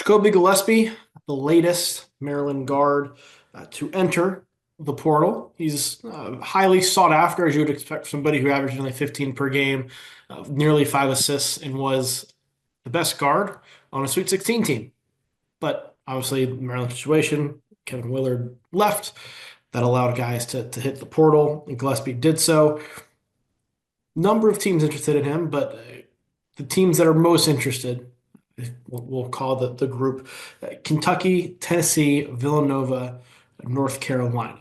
Ja'Kobi Gillespie, the latest Maryland guard to enter the portal. He's highly sought after, as you would expect, somebody who averaged only 15 per game, nearly 5 assists, and was the best guard on a Sweet 16 team. But obviously, the Maryland situation, Kevin Willard left. That allowed guys to hit the portal, and Gillespie did so. Number of teams interested in him, but the teams that are most interested, we'll call the group Kentucky, Tennessee, Villanova, North Carolina.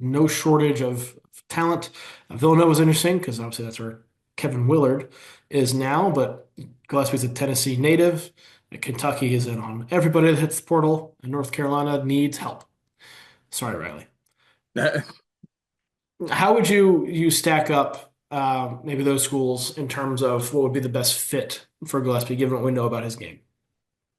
No shortage of talent. Villanova is interesting because obviously that's where Kevin Willard is now, but Gillespie's a Tennessee native. Kentucky is in on everybody that hits the portal, and North Carolina needs help. Sorry, Riley. How would you stack up maybe those schools in terms of what would be the best fit for Gillespie, given what we know about his game?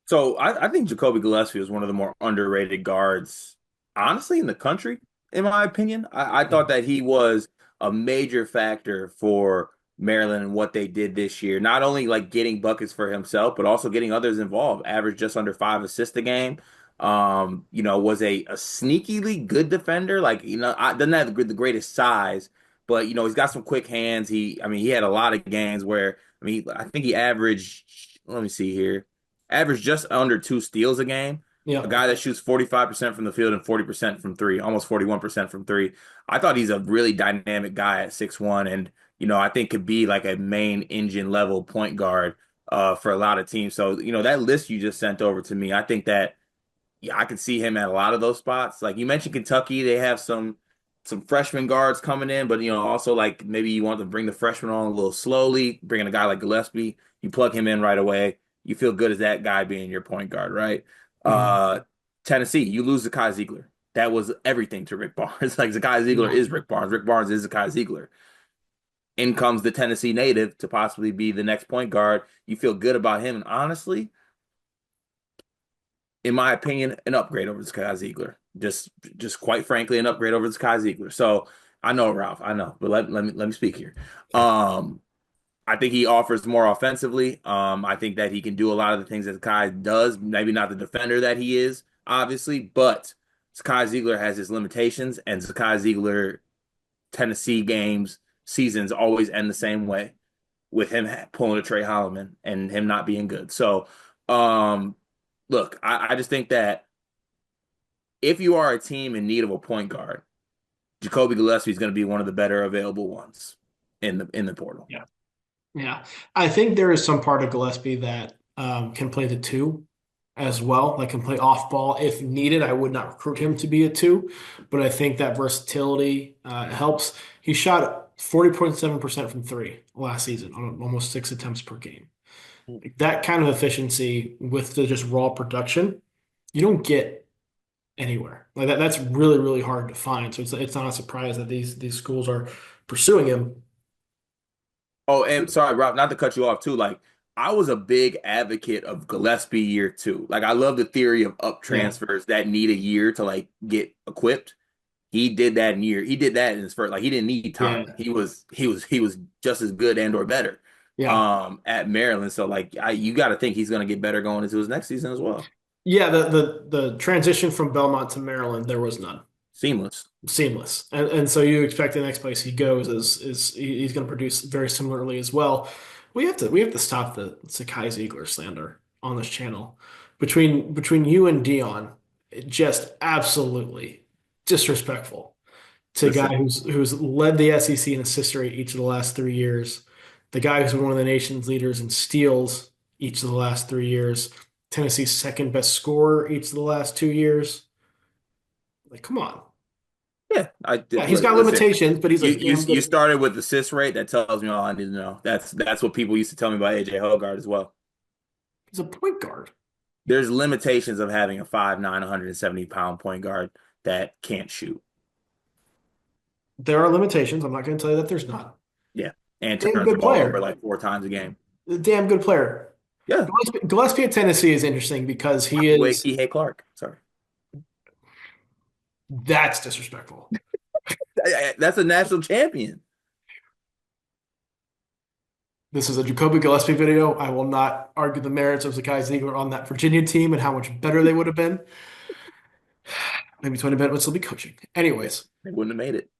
So I think Ja'Kobi Gillespie is one of the more underrated guards, honestly, in the country, in my opinion. I thought that he was a major factor for Maryland and what they did this year. Not only like getting buckets for himself, but also getting others involved. Averaged just under 5 assists a game. Was a sneakily good defender. Like, doesn't have the greatest size, but he's got some quick hands. He had a lot of games where I think he averaged. Let me see here averaged just under 2 steals a game. A Yeah. guy that shoots 45% from the field and 40% from three, almost 41% from three. I thought he's a really dynamic guy at 6'1", and I think could be like a main engine level point guard for a lot of teams. So, that list you just sent over to me, I think that I could see him at a lot of those spots. Like you mentioned Kentucky, they have some freshman guards coming in, but also like maybe you want to bring the freshman on a little slowly, bringing a guy like Gillespie, you plug him in right away. You feel good as that guy being your point guard, right? Mhm. Uh Tennessee, you lose Zakai Ziegler. That was everything to Rick Barnes. Like Zakai Ziegler Yeah. is Rick Barnes. Rick Barnes is Zakai Ziegler. In comes the Tennessee native to possibly be the next point guard. You feel good about him. And honestly, in my opinion, an upgrade over Zakai Ziegler. Just quite frankly, an upgrade over Zakai Ziegler. So I know, Ralph, I know, but let me speak here. Um, I think he offers more offensively. I think that he can do a lot of the things that Zakai does. Maybe not the defender that he is, obviously, but Zakai Ziegler has his limitations, and Zakai Ziegler Tennessee games seasons always end the same way with him pulling a Trey Holloman and him not being good. So, um, look, I just think that if you are a team in need of a point guard, Ja'Kobi Gillespie is going to be one of the better available ones in the portal. Yeah. Yeah. I think there is some part of Gillespie that can play the two as well, like can play off ball if needed. I would not recruit him to be a two, but I think that versatility helps. He shot 40.7% from three last season on almost 6 attempts per game. That kind of efficiency with the just raw production, you don't get anywhere. Like that's really, really hard to find. So it's not a surprise that these schools are pursuing him. Oh, and sorry, Rob, not to cut you off too. Like, I was a big advocate of Gillespie year two. Like, I love the theory of up Yeah. transfers that need a year to like get equipped. He did that in his first. Like, he didn't need time. Yeah. He was just as good and or better Yeah. at Maryland. So like, you got to think he's going to get better going into his next season as well. Yeah, the transition from Belmont to Maryland, there was none. Seamless. Seamless. And so you expect the next place he goes is he's going to produce very similarly as well. We have to stop the Sakai Ziegler slander on this channel. Between you and Dion, just absolutely disrespectful to a guy Listen, who's led the SEC in assist rate each of the last 3 years, the guy who's been one of the nation's leaders in steals each of the last 3 years, Tennessee's second best scorer each of the last 2 years. Like, come on. yeah, Yeah, he's got listen. limitations, but he's a damn You good. started with assist rate. That tells me all I need to know. That's what people used to tell me about AJ Hogard as well. He's a point guard. There's limitations of having a 5'9", 170-pound point guard that can't shoot. There are limitations. I'm not going to tell you that there's not. Yeah, and Damn turns the good ball over player. like 4 times a game. A damn good player. Yeah, Gillespie at Tennessee is interesting because he way is. Kihei Clark. Sorry, That's disrespectful. that's a national champion. This is a Ja'Kobi Gillespie video. I will not argue the merits of Zakai Ziegler on that Virginia team and how much better they would have been. Maybe Tony Bennett would still be coaching. Anyways, They wouldn't have made it.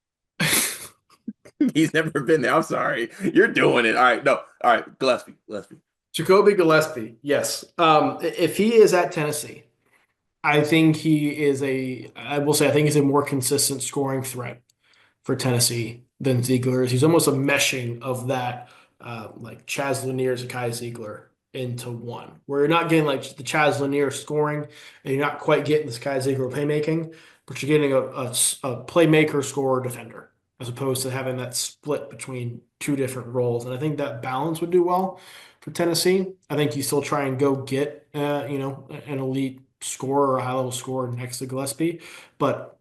He's never been there. I'm sorry. You're doing it. All right. No. All right. Gillespie. Gillespie. Ja'Kobi Gillespie, yes. If he is at Tennessee, I think he is I will say, I think he's a more consistent scoring threat for Tennessee than Ziegler is. He's almost a meshing of that, like Chaz Lanier, Zakai Ziegler into one, where you're not getting like the Chaz Lanier scoring and you're not quite getting the Zakai Ziegler playmaking, but you're getting a playmaker, scorer, defender, as opposed to having that split between two different roles. And I think that balance would do well for Tennessee. I think you still try and go get, an elite scorer or a high level scorer next to Gillespie, but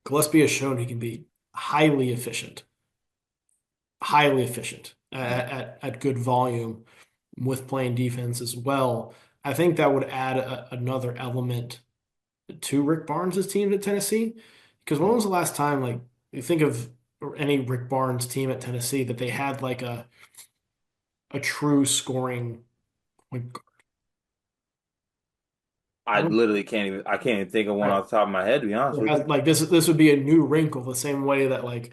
Gillespie has shown he can be highly efficient, highly efficient Yeah. at good volume with playing defense as well. I think that would add another element to Rick Barnes' team at Tennessee. Because when was the last time, like, you think of any Rick Barnes team at Tennessee that they had like a true scoring point guard? I I don't literally can't even. I can't even think of one I, off the top of my head. To be honest with you. like this would be a new wrinkle, the same way that like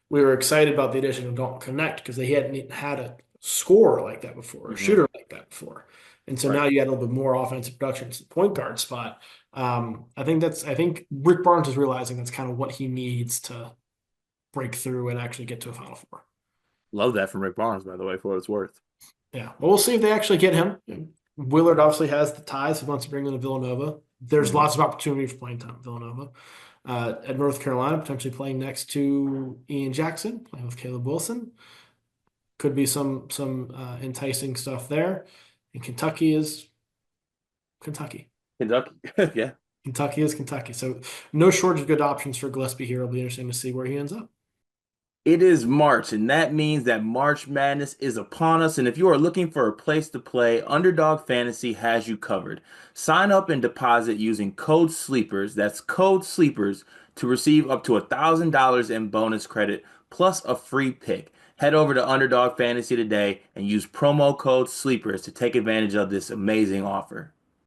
we were excited about the addition of Dalton Connect because they hadn't had a scorer like that before, a Hmm. shooter like that before. And so Right. now you add a little bit more offensive production to the point guard spot. I think Rick Barnes is realizing that's kind of what he needs to break through and actually get to a Final Four. Love that from Rick Barnes, by the way, for what it's worth. Yeah, but we'll see if they actually get him. Willard obviously has the ties. He wants to bring them to Villanova. There's Hmm. lots of opportunity for playing time at Villanova. At North Carolina, potentially playing next to Ian Jackson, playing with Caleb Wilson. Could be some enticing stuff there. And Kentucky is Kentucky. Kentucky. Yeah. Kentucky is Kentucky. So no shortage of good options for Gillespie here. It'll be interesting to see where he ends up. It is March, and that means that March Madness is upon us. And if you are looking for a place to play, Underdog Fantasy has you covered. Sign up and deposit using code SLEEPERS, that's code SLEEPERS, to receive up to $1,000 in bonus credit plus a free pick. Head over to Underdog Fantasy today and use promo code SLEEPERS to take advantage of this amazing offer.